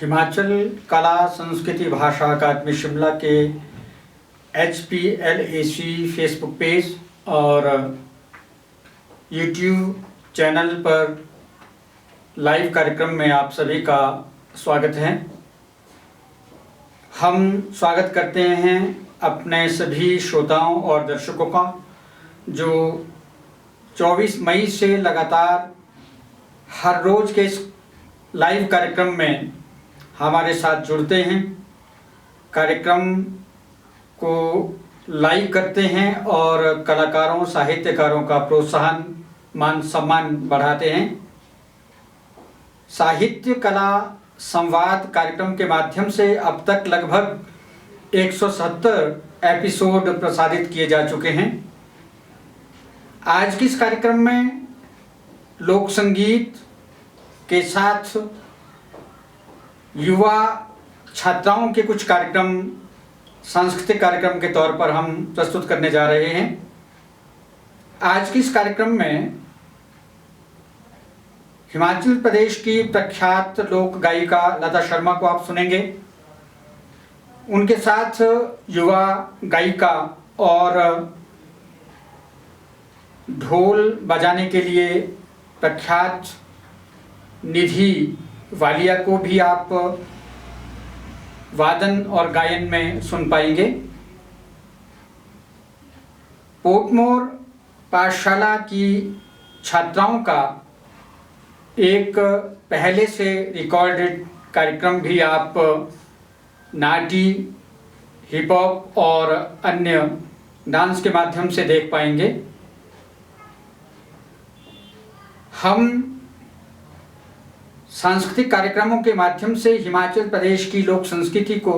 हिमाचल कला संस्कृति भाषा अकादमी शिमला के HPLAC फेसबुक पेज और यूट्यूब चैनल पर लाइव कार्यक्रम में आप सभी का स्वागत है। हम स्वागत करते हैं अपने सभी श्रोताओं और दर्शकों का जो 24 मई से लगातार हर रोज़ के इस लाइव कार्यक्रम में हमारे साथ जुड़ते हैं, कार्यक्रम को लाइक करते हैं और कलाकारों साहित्यकारों का प्रोत्साहन मान सम्मान बढ़ाते हैं। साहित्य कला संवाद कार्यक्रम के माध्यम से अब तक लगभग 170 एपिसोड प्रसारित किए जा चुके हैं। आज के इस कार्यक्रम में लोक संगीत के साथ युवा छात्राओं के कुछ कार्यक्रम सांस्कृतिक कार्यक्रम के तौर पर हम प्रस्तुत करने जा रहे हैं। आज के इस कार्यक्रम में हिमाचल प्रदेश की प्रख्यात लोक गायिका लता शर्मा को आप सुनेंगे। उनके साथ युवा गायिका और ढोल बजाने के लिए प्रख्यात निधि वालिया को भी आप वादन और गायन में सुन पाएंगे। पोर्टमोर पाठशाला की छात्राओं का एक पहले से रिकॉर्डेड कार्यक्रम भी आप नाटी, हिप हॉप और अन्य डांस के माध्यम से देख पाएंगे। हम सांस्कृतिक कार्यक्रमों के माध्यम से हिमाचल प्रदेश की लोक संस्कृति को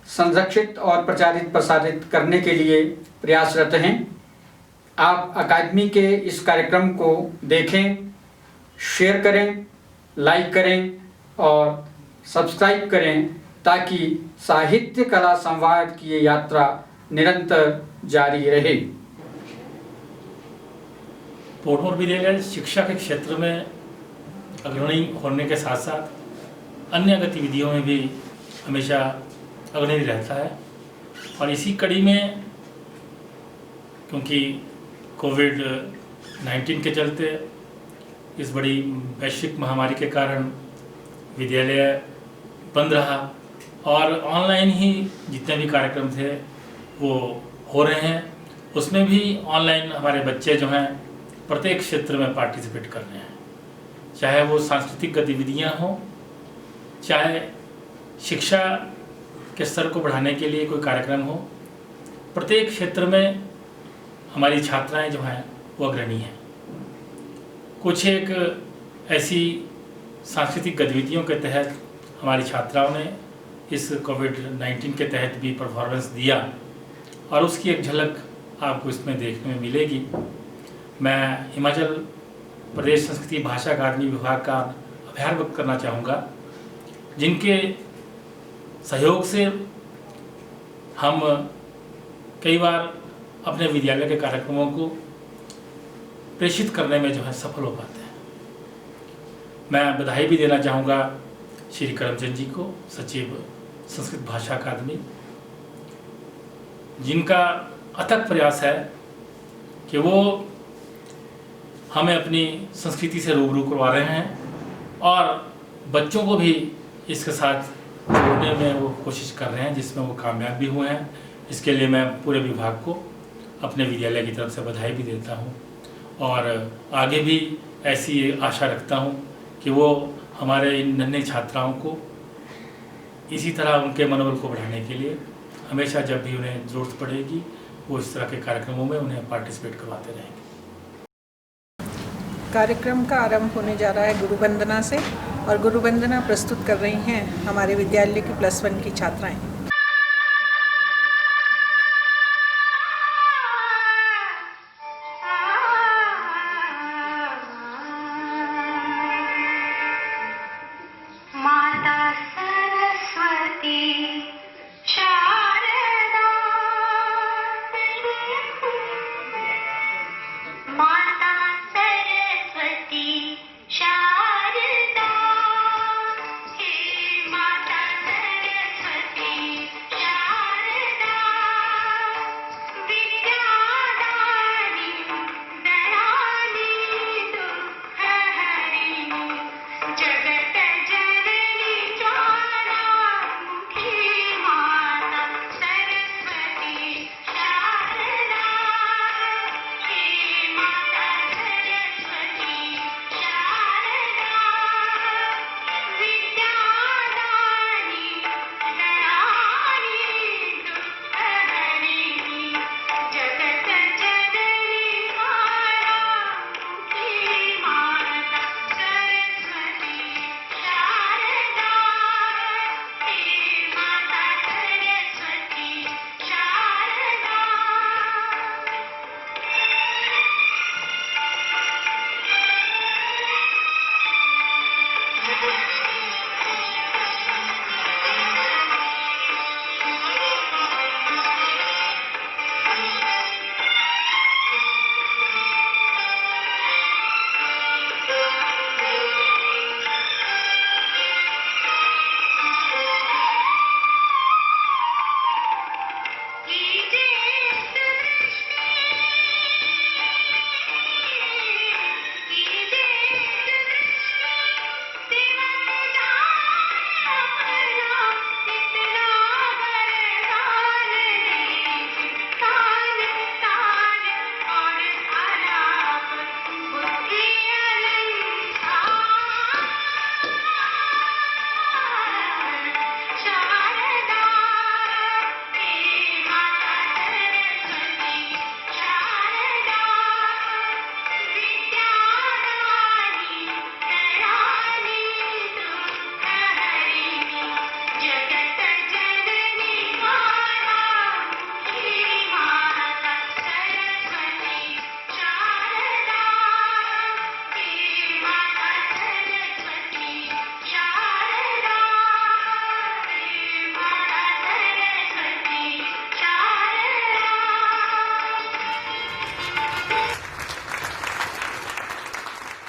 संरक्षित और प्रचारित प्रसारित करने के लिए प्रयासरत हैं। आप अकादमी के इस कार्यक्रम को देखें, शेयर करें, लाइक करें और सब्सक्राइब करें ताकि साहित्य कला संवाद की ये यात्रा निरंतर जारी रहे। पोर्टमोर विद्यालय शिक्षा के क्षेत्र में अग्रणी होने के साथ साथ अन्य गतिविधियों में भी हमेशा अग्रणी रहता है और इसी कड़ी में क्योंकि कोविड-19 के चलते इस बड़ी वैश्विक महामारी के कारण विद्यालय बंद रहा और ऑनलाइन ही जितने भी कार्यक्रम थे वो हो रहे हैं। उसमें भी ऑनलाइन हमारे बच्चे जो हैं प्रत्येक क्षेत्र में पार्टिसिपेट कर रहे हैं, चाहे वो सांस्कृतिक गतिविधियां हों, चाहे शिक्षा के स्तर को बढ़ाने के लिए कोई कार्यक्रम हो। प्रत्येक क्षेत्र में हमारी छात्राएं जो हैं वो अग्रणी हैं। कुछ एक ऐसी सांस्कृतिक गतिविधियों के तहत हमारी छात्राओं ने इस कोविड-19 के तहत भी परफॉर्मेंस दिया और उसकी एक झलक आपको इसमें देखने में मिलेगी। मैं हिमाचल प्रदेश संस्कृति भाषा अकादमी विभाग का आभार व्यक्त करना चाहूँगा, जिनके सहयोग से हम कई बार अपने विद्यालय के कार्यक्रमों को प्रेषित करने में जो है सफल हो पाते हैं। मैं बधाई भी देना चाहूँगा श्री करमचंद जी को, सचिव संस्कृत भाषा अकादमी, जिनका अथक प्रयास है कि वो हमें अपनी संस्कृति से रूबरू करवा रहे हैं और बच्चों को भी इसके साथ जोड़ने में वो कोशिश कर रहे हैं, जिसमें वो कामयाब भी हुए हैं। इसके लिए मैं पूरे विभाग को अपने विद्यालय की तरफ से बधाई भी देता हूँ और आगे भी ऐसी आशा रखता हूँ कि वो हमारे इन नन्हे छात्राओं को इसी तरह उनके मनोबल को बढ़ाने के लिए हमेशा जब भी उन्हें ज़रूरत पड़ेगी वो इस तरह के कार्यक्रमों में उन्हें पार्टिसिपेट करवाते रहेंगे। कार्यक्रम का आरंभ होने जा रहा है गुरु वंदना से और गुरु वंदना प्रस्तुत कर रही हैं हमारे विद्यालय की +1 की छात्राएं। शारदा हे मा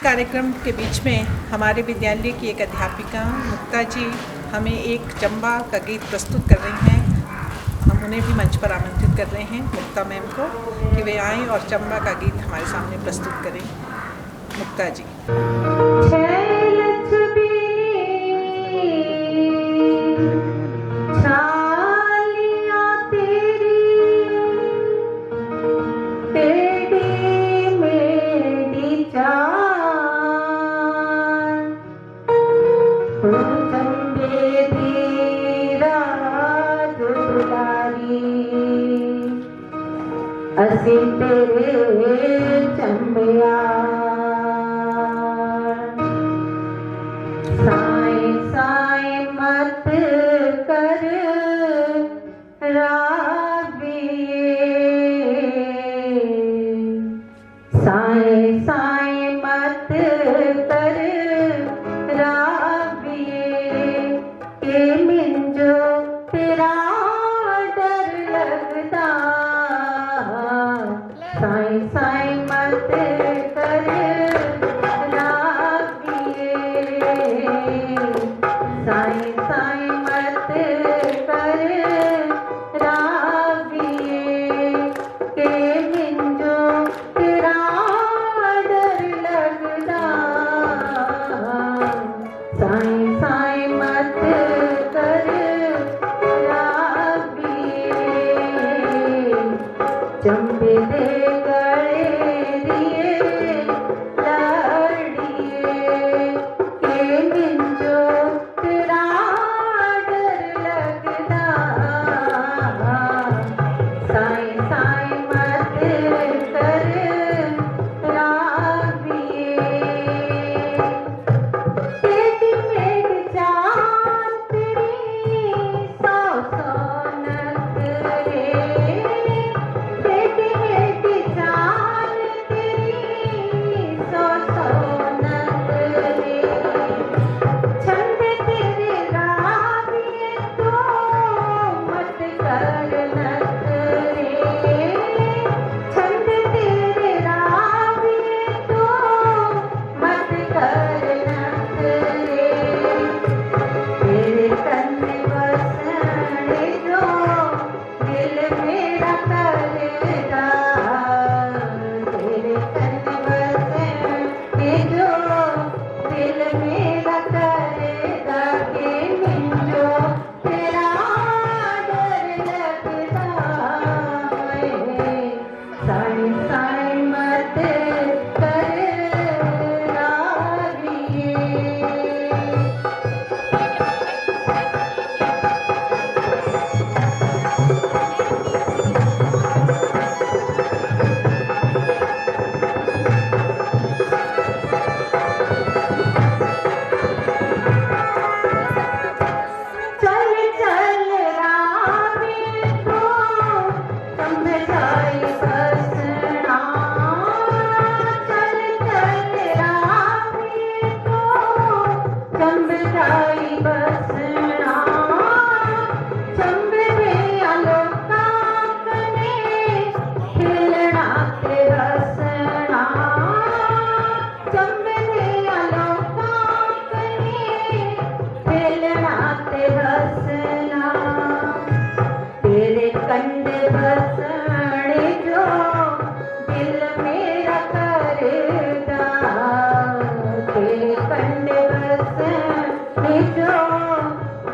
कार्यक्रम के बीच में हमारे विद्यालय की एक अध्यापिका मुक्ता जी हमें एक चंबा का गीत प्रस्तुत कर रही हैं। हम उन्हें भी मंच पर आमंत्रित कर रहे हैं, मुक्ता मैम को, कि वे आएँ और चंबा का गीत हमारे सामने प्रस्तुत करें। मुक्ता जी। ਅਸੀਂ ਤੇਰੇ ਚੰਬਿਆ ਸਾਏ ਸਾਏ ਮਤ ਕਰ ਰਾਵੀਏ ਸਾਏ ਸਾਏ ਮਤ ਕਰ ਰਾਵੀਏ ਕਿ ਮਿੰਜੋ ਤੇਰਾ ਡਰ ਲੱਗਦਾ साई साई मत कर राविए साई साई मत कर राविए के मिंजो तेरा डर लगदा साई साई मत कर राविए चंबे दे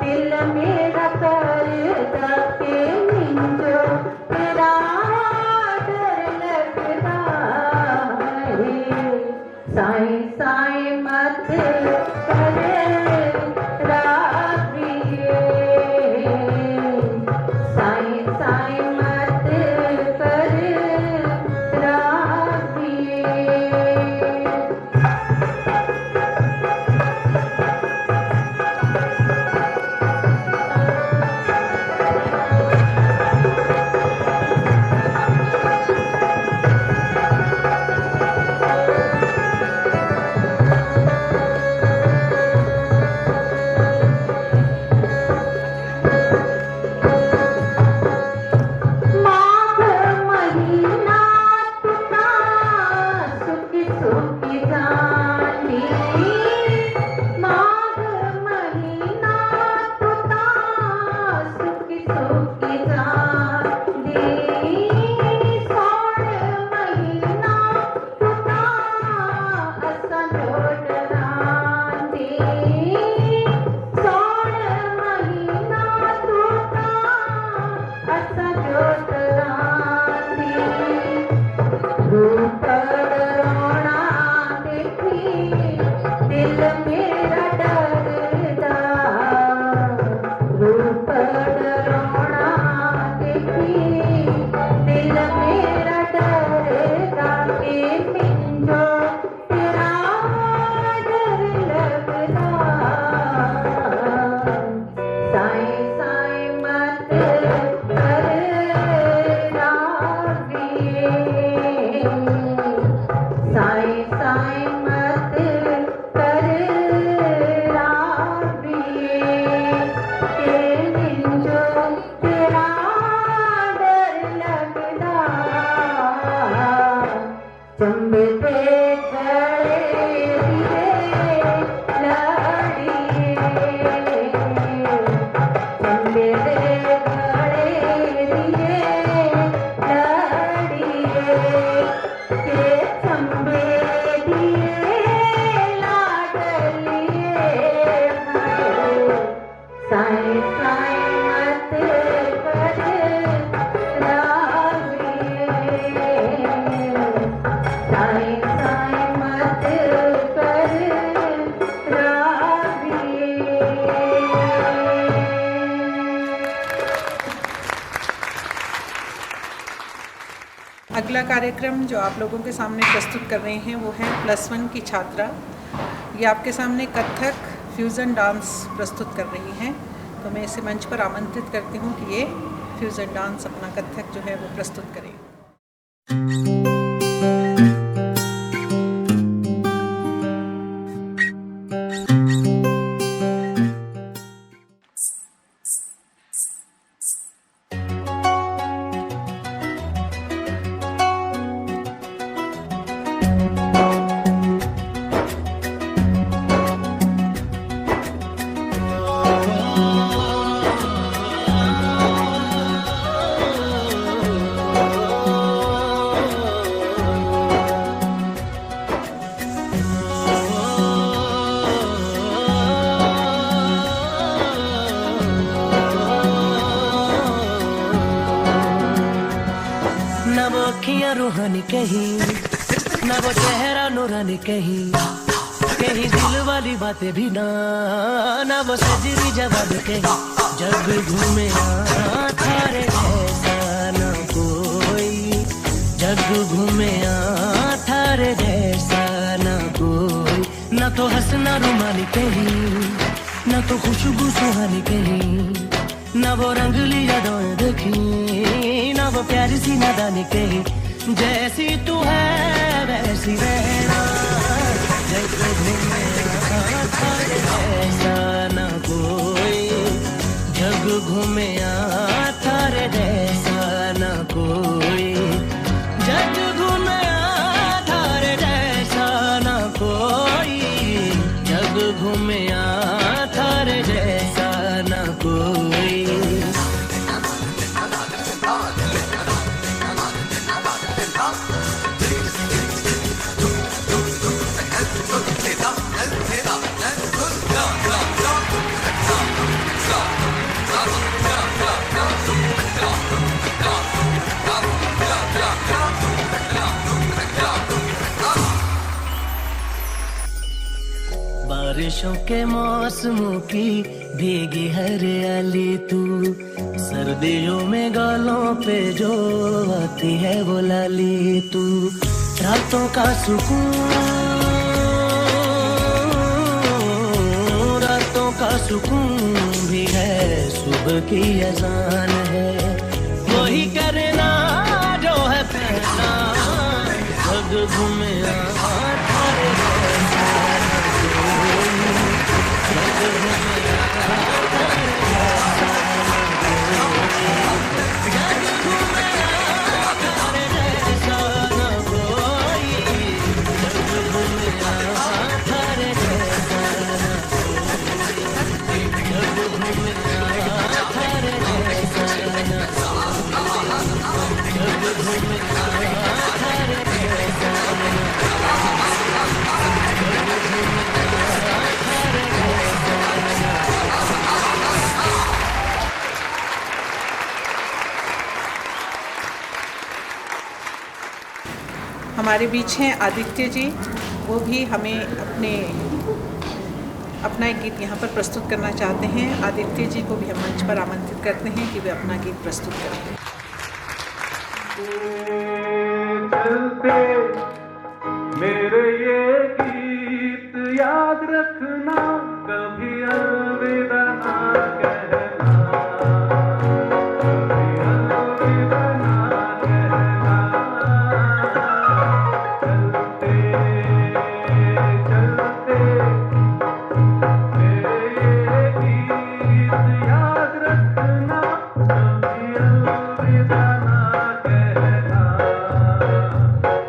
दिल मेरा करदा अगला कार्यक्रम जो आप लोगों के सामने प्रस्तुत कर रहे हैं वो है +1 की छात्रा। ये आपके सामने कथक फ्यूज़न डांस प्रस्तुत कर रही हैं। तो मैं इसे मंच पर आमंत्रित करती हूँ कि ये फ्यूज़न डांस अपना कथक जो है वो प्रस्तुत करें। रूहानी कहीं ना वो चेहरा नूरानी कहीं दिल वाली बातें भी ना वो सजरी जवाब कहीं। जब घूमे थारे जैसा ना कोई, जग घूमे थारे जैसा ना कोई। ना तो हंसना रुमानी कहीं, ना तो खुशबू सुहानी कहीं, ना वो रंगली यादें देखी, ना वो प्यारी सी नादानी कहीं। जैसी तू है वैसी रहना, जैसे घूमे ऐसा ना कोई, जग घूमे थारे जैसा ना कोई, जग घूमे थारे जैसा ना कोई, जग घूमे थारे जैसा ना कोई। बारिशों के मौसमों की भीगी हरियाली तू, सर्दियों में गालों पे जो आती है वो लाली तू। रातों का सुकून, रातों का सुकून भी है, सुबह की अजान है। वही करना जो है पहला, जग घूमे थारे जैसा हमारे बीच हैं आदित्य जी, वो भी हमें अपना एक गीत यहाँ पर प्रस्तुत करना चाहते हैं। आदित्य जी को भी हम मंच पर आमंत्रित करते हैं कि वे अपना गीत प्रस्तुत करें। मेरे ये गीत याद रखना, कभी अलविदा ना कहना, कभी अलविदा ना कहना। चलते चलते मेरे ये गीत याद रखना, कभी अलविदा ना कहना,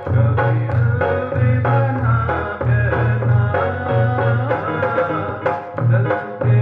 कभी अलविदा ना कहना। चलते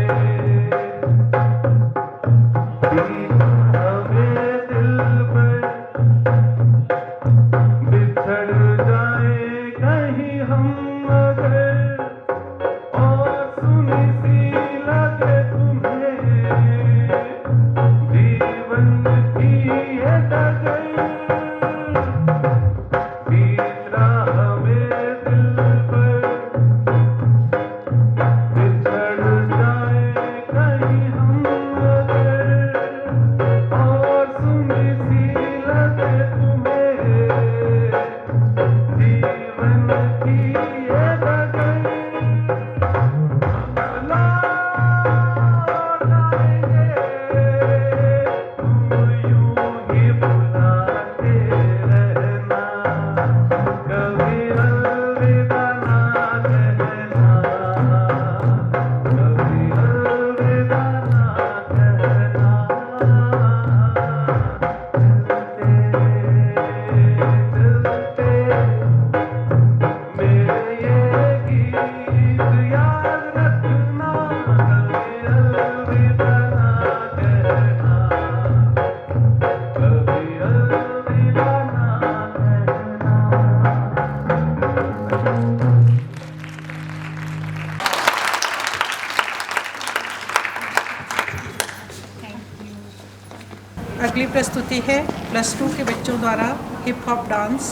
अगली प्रस्तुति है +2 के बच्चों द्वारा हिप हॉप डांस।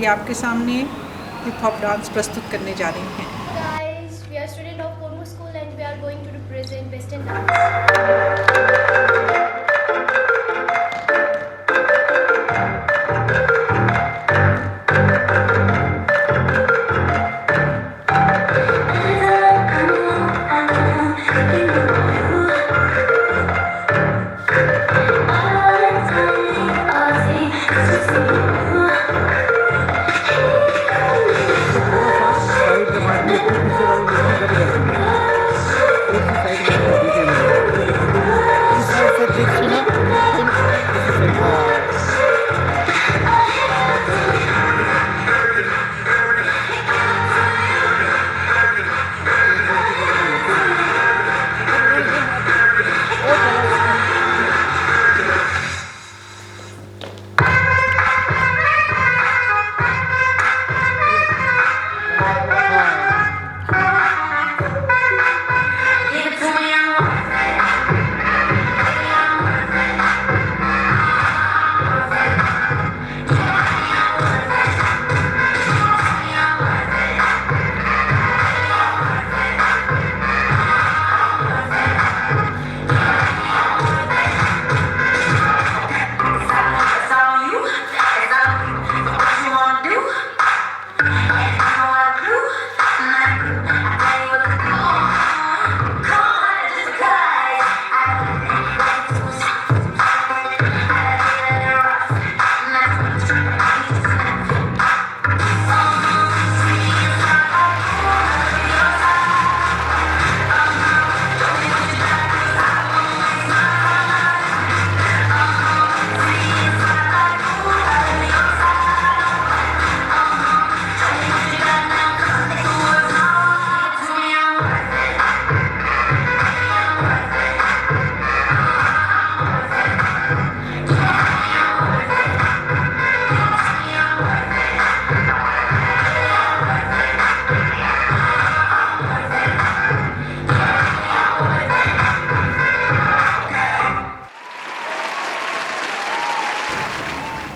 ये आपके सामने हिप हॉप डांस प्रस्तुत करने जा रही हैं। Guys, we are student of Kormu School and we are going to represent Western dance.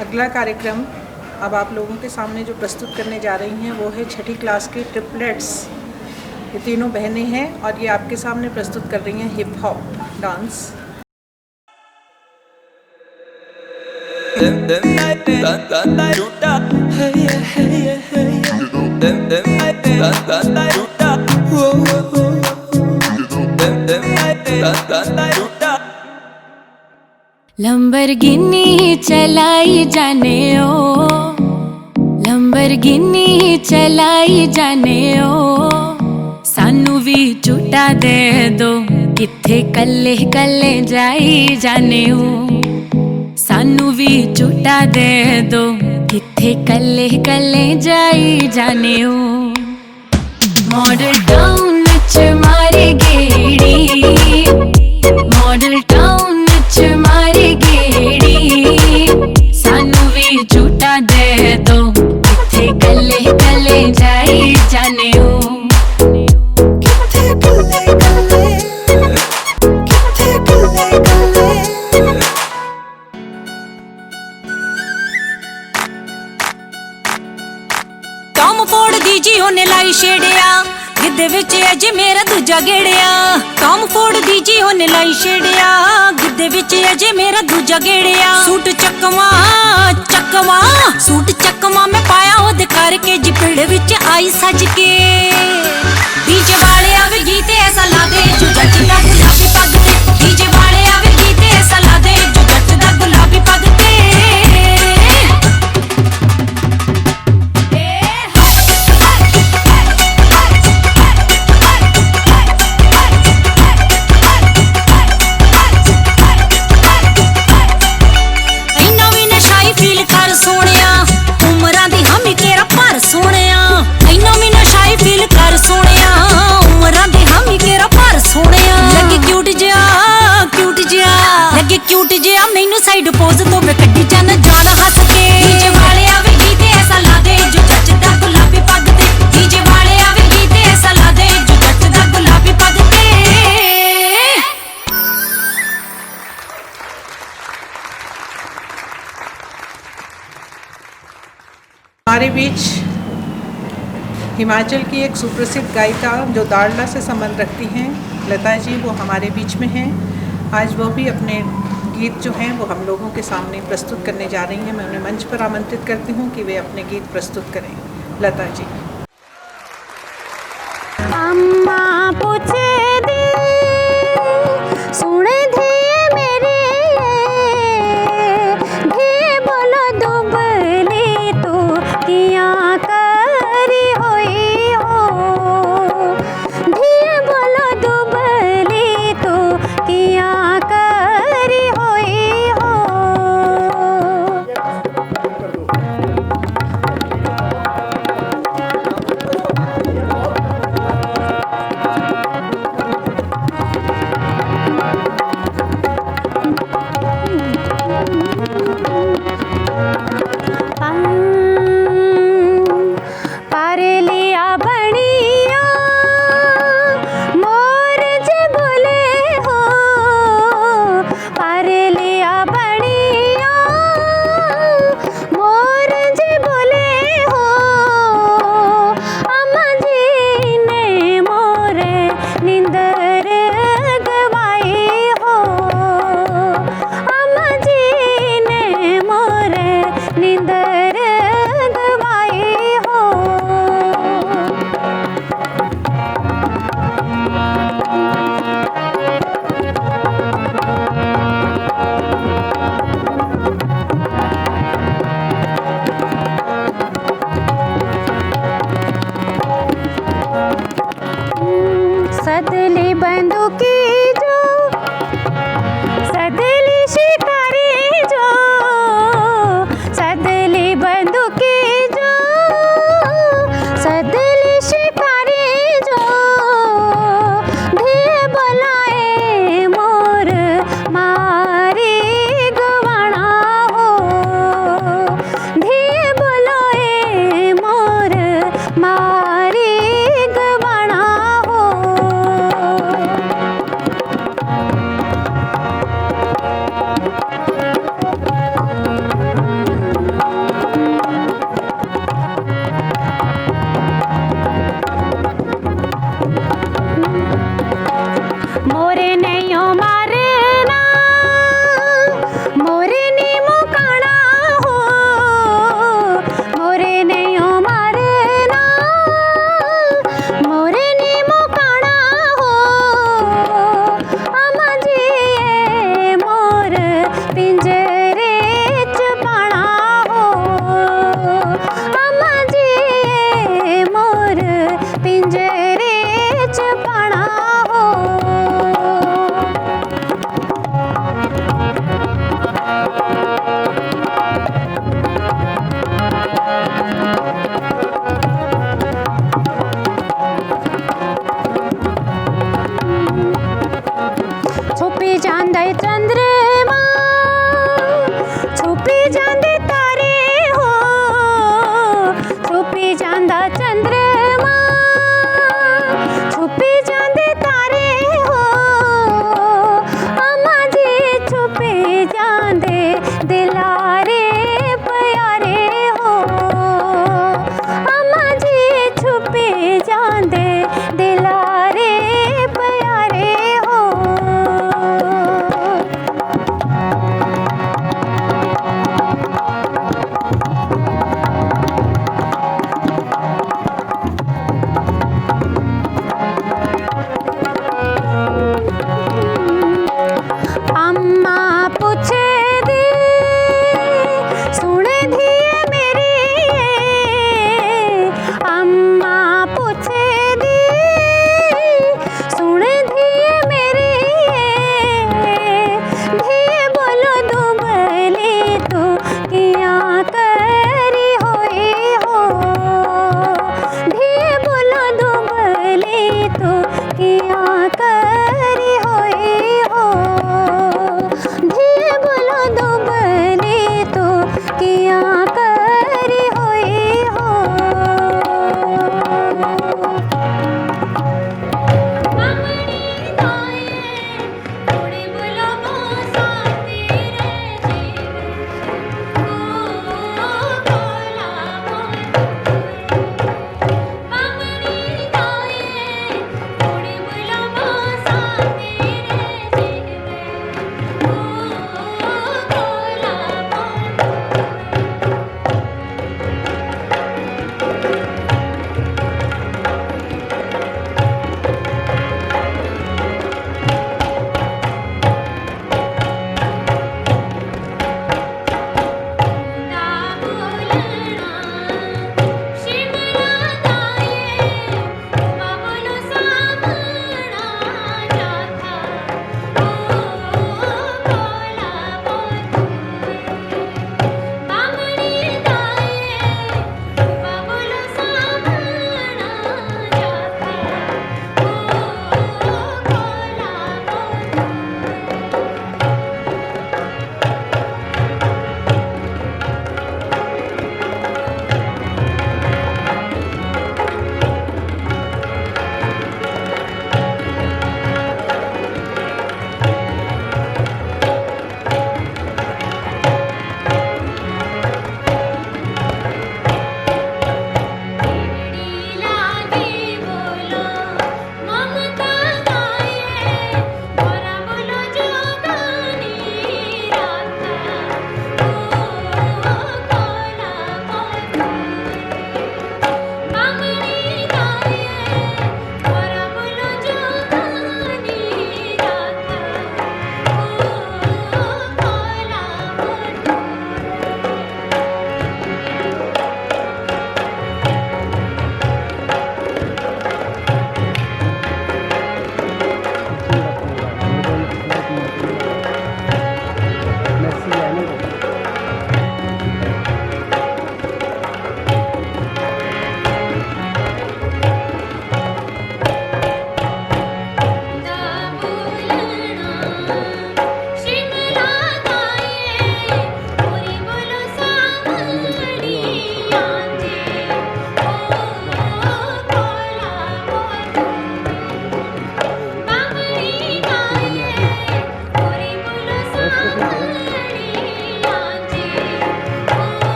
अगला कार्यक्रम अब आप लोगों के सामने जो प्रस्तुत करने जा रही हैं वो है 6ठी क्लास की ट्रिपलेट्स। ये तीनों बहनें हैं और ये आपके सामने प्रस्तुत कर रही हैं हिप हॉप डांस। लंबरगिनी चलाई जाने ओ, लंबरगिनी चलाई जाने ओ, सानू भी झूठा दे दो, किथे कल्ले कल्ले जाई जाने ओ, सानू भी झूठा दे दो, किथे कल्ले कल्ले जाई जाने ओ। मॉडल टाउन च मारे गेड़ी, मॉडल टाउन च मारे गेड़ी, सानू भी झूठा दे दो, किथे कल्ले कल्ले जाई जाने ओ। टॉम फोर्ड दी जी ओने लाई छेड़िया, गिद्दे विच अज मेरा दूजा गेड़िया। टॉम फोर्ड दी जी ओने लाई छेड़िया, गिद्दे विच अज मेरा दूजा गेड़िया। सूट चकवा चकवा, सूट चकवा मैं पाया ओदे करके जी पिंड विच आई सज के। डीजे वाले आवे गीत ऐसा ला दे जो जट दा गुलाबी पग ते, डीजे वाले आवे गीत ऐसा ला दे जो जट दा गुलाबी पग ते। क्यूट जिया मैनू साइड पोज तो मैं कड्डी जाना जाना हंस के। डीजे वाले आवे गीत ऐसा ला दे जो जट दा गुलाबी पग ते, डीजे वाले आवे गीत ऐसा ला दे जो जट दा गुलाबी पग ते। हमारे बीच हिमाचल की एक सुप्रसिद्ध गायिका जो दाड़ला से संबंध रखती हैं, लता जी, वो हमारे बीच में हैं। आज वो भी अपने गीत जो हैं वो हम लोगों के सामने प्रस्तुत करने जा रही हैं। मैं उन्हें मंच पर आमंत्रित करती हूँ कि वे अपने गीत प्रस्तुत करें। लता जी। अम्मा पूछे दी सुने धी मेरे धी बोलो दुबली तू किया करी होई हो धी बोलो दुबली तू किया करी होई हो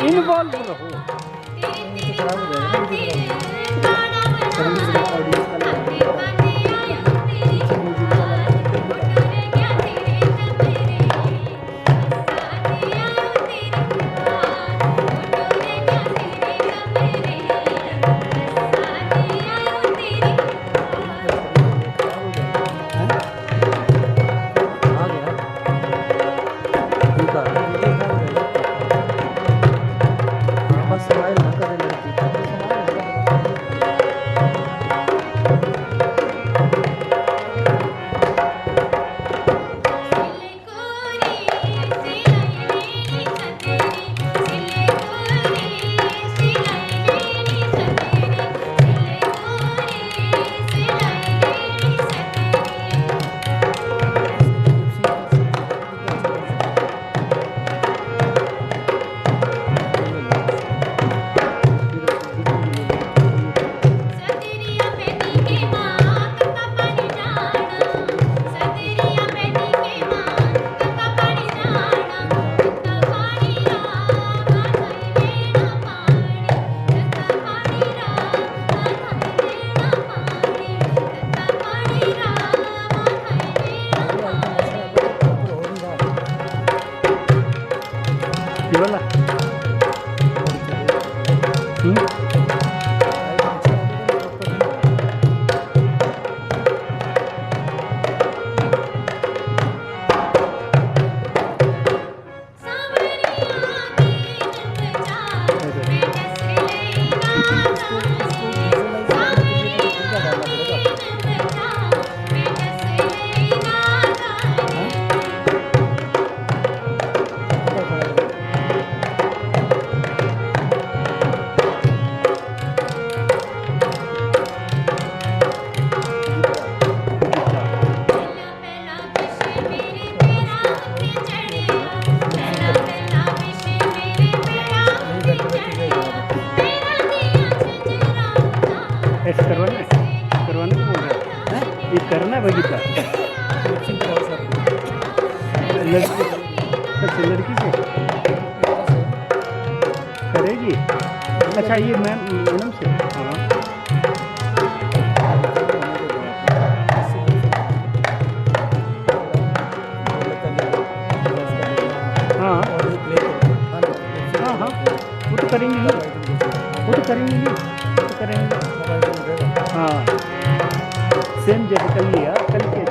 इन्वॉल्व रहो। खराब हो जी। अच्छा ये मैडम से, हाँ हाँ हाँ हाँ वो तो करेंगे ही, वो तो करेंगे ही, वो तो करेंगे। हाँ सेम जैसे कल लिया, कल किया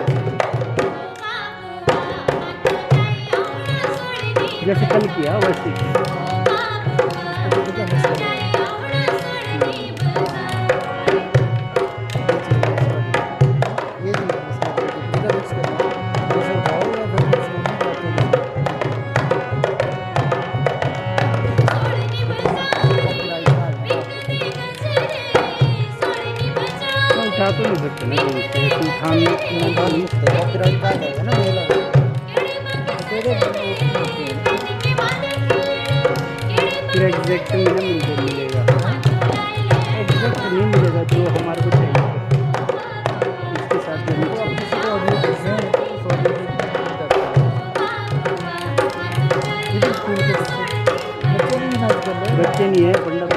जैसे कल किया वैसे। उठा तो नहीं सकते ना, फिर एग्जैक्ट नहीं ना मिलेगा, एग्जैक्ट नहीं मिलेगा जो हमारे को चाहिए इसके साथ बच्चे नहीं है पंडित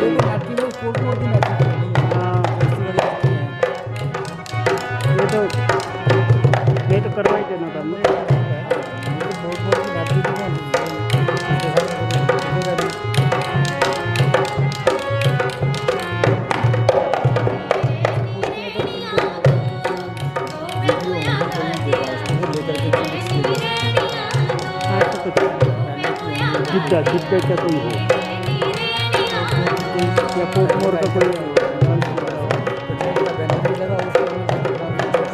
ये तो करवा ही देना था जिद्दा जिद्दा का कोई हो या पोकमोर का कोई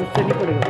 उससे नहीं पड़ेगा।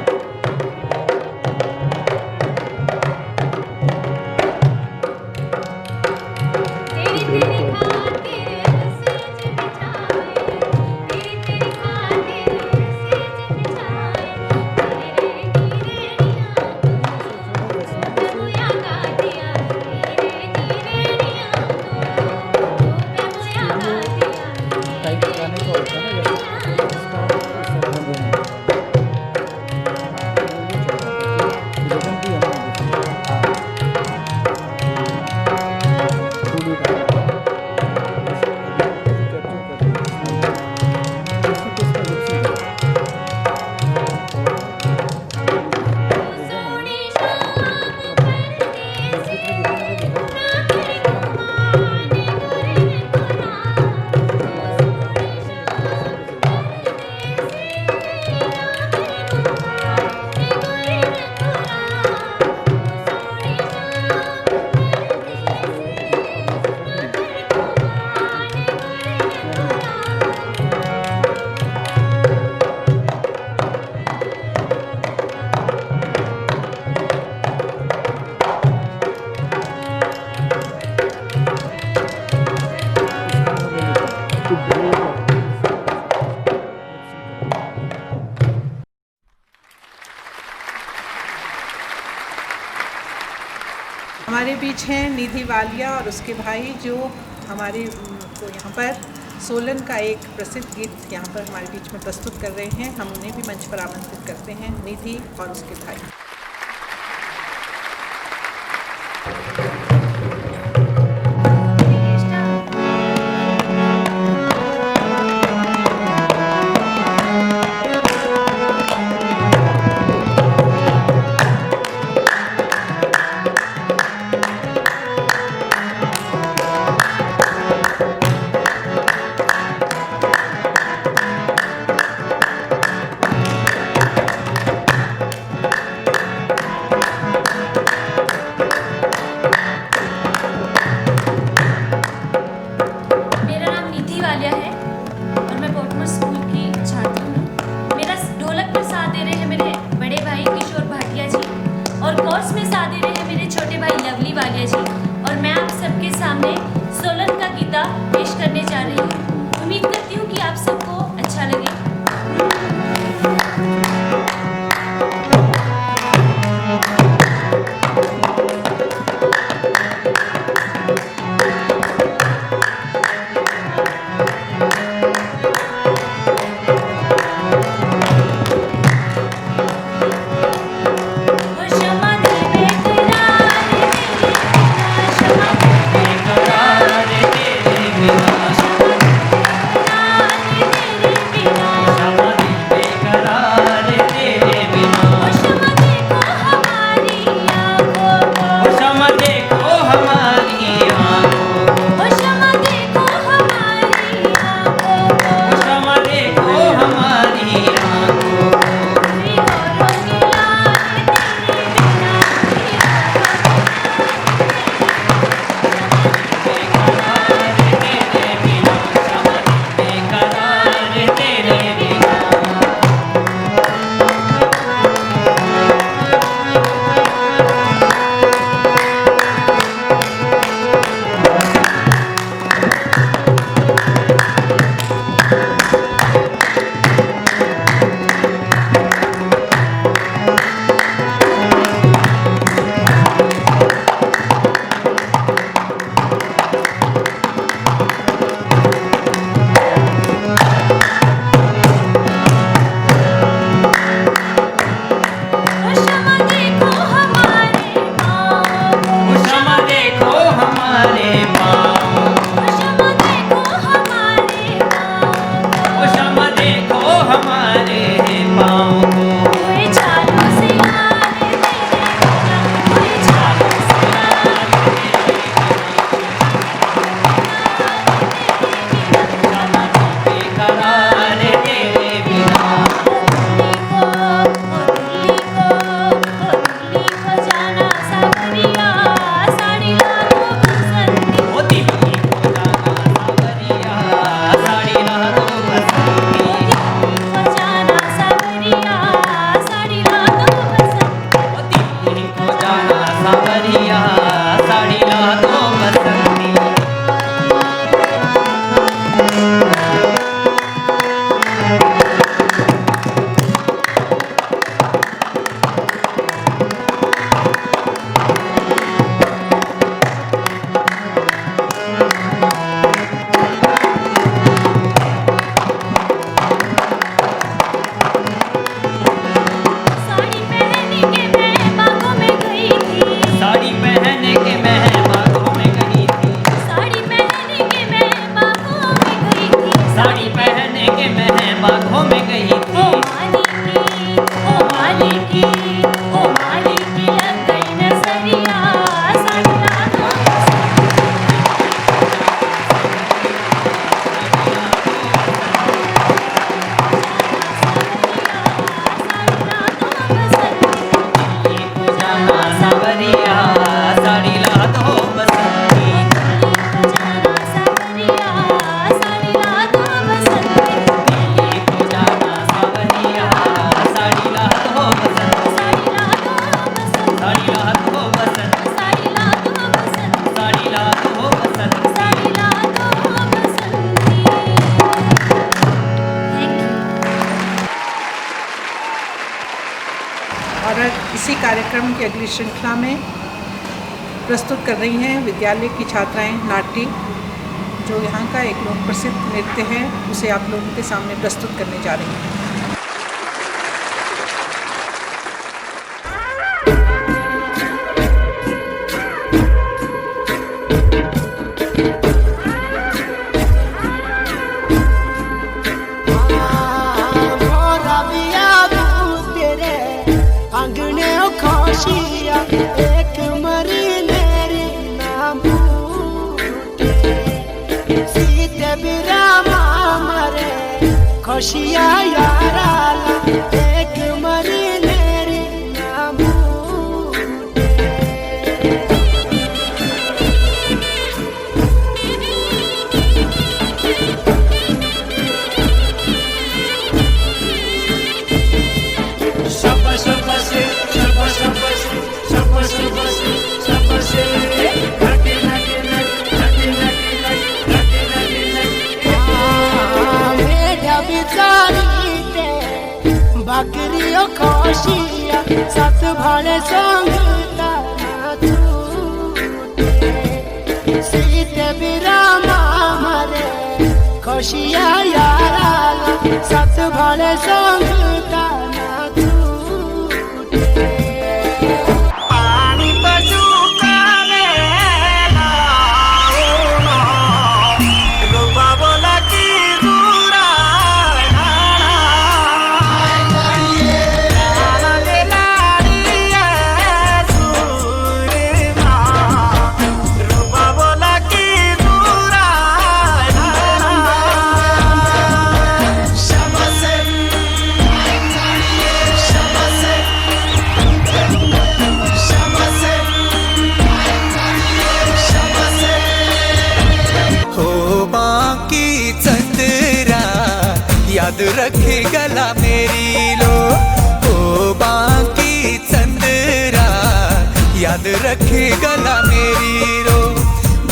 हमारे बीच हैं निधि वालिया और उसके भाई, जो हमारे को यहाँ पर सोलन का एक प्रसिद्ध गीत यहाँ पर हमारे बीच में प्रस्तुत कर रहे हैं। हम उन्हें भी मंच पर आमंत्रित करते हैं, निधि और उसके भाई। कार्यक्रम की अगली श्रृंखला में प्रस्तुत कर रही हैं विद्यालय की छात्राएं नाट्य, जो यहाँ का एक लोक प्रसिद्ध नृत्य है, उसे आप लोगों के सामने प्रस्तुत करने जा रही हैं। एक मरी मेरी नाम सीते बिरामा मरे खुशिया यारा एक मरी मेरी नाम बकरियों खुशिया साथ भाड़े संग सीते बिरामा मरे खुशिया यारा साथ भाड़े संग याद रखे गला मेरी लो, ओ बाकी चंद्रा याद रखे गला मेरी लो।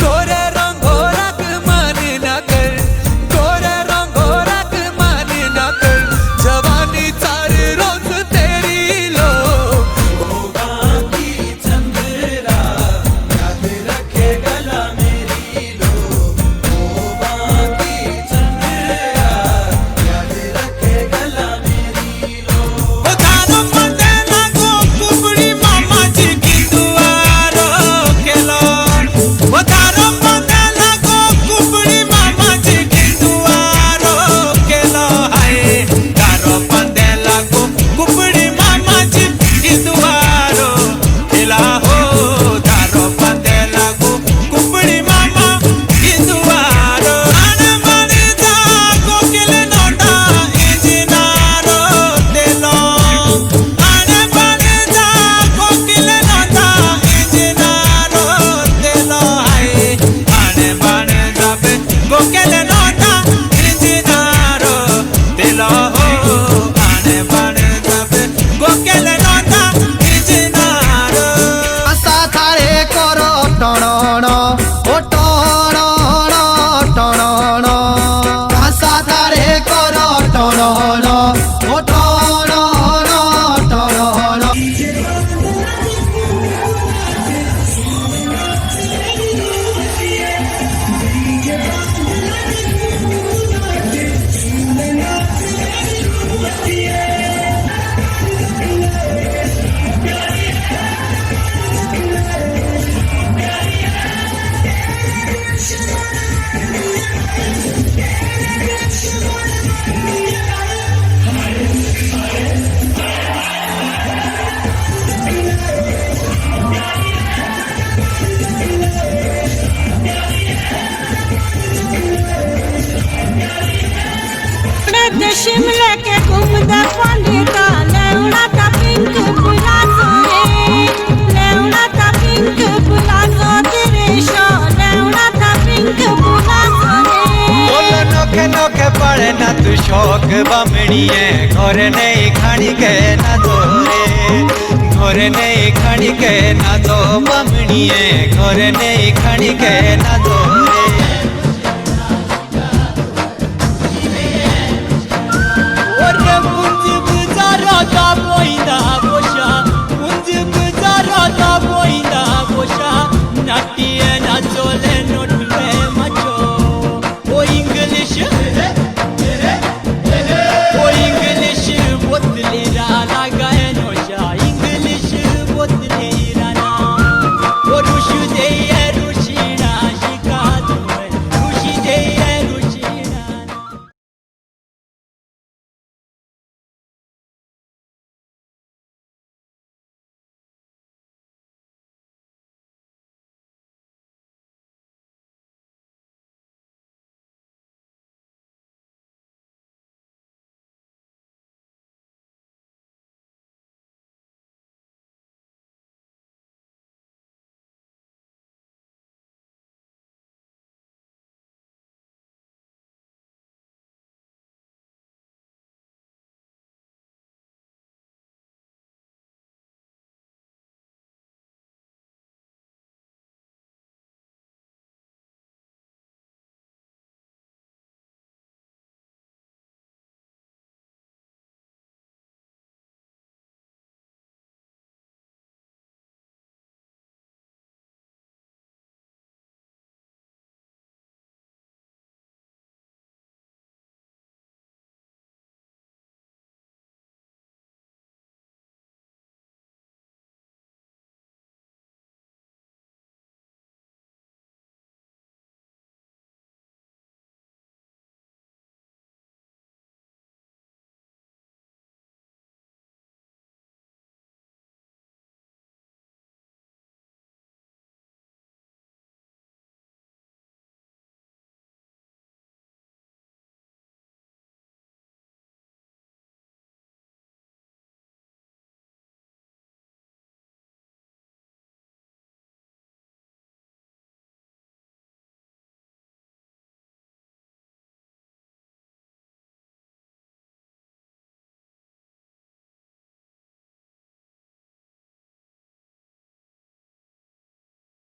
गोरे रंगोरक मान न कर, गोरे रंगोरक मान न कर, जवानी चार रोज तेरी लो, ओ बाकी चंद्रा याद रखे गला मेरी लो, ओ बाकी शिमले के घूमदा पंडिता लेवड़ा ता पिंक बुलातो रे, लेवड़ा ता पिंक बुलातो तेरे शो, लेवड़ा ता पिंक बुलातो रे। बोलो नोखे नोखे पड़े ना तू शौक बमड़ी है, घर नहीं खानी के ना दो रे, घर नहीं खानी के ना दो बमड़ी है, घर नहीं खानी के ना दो।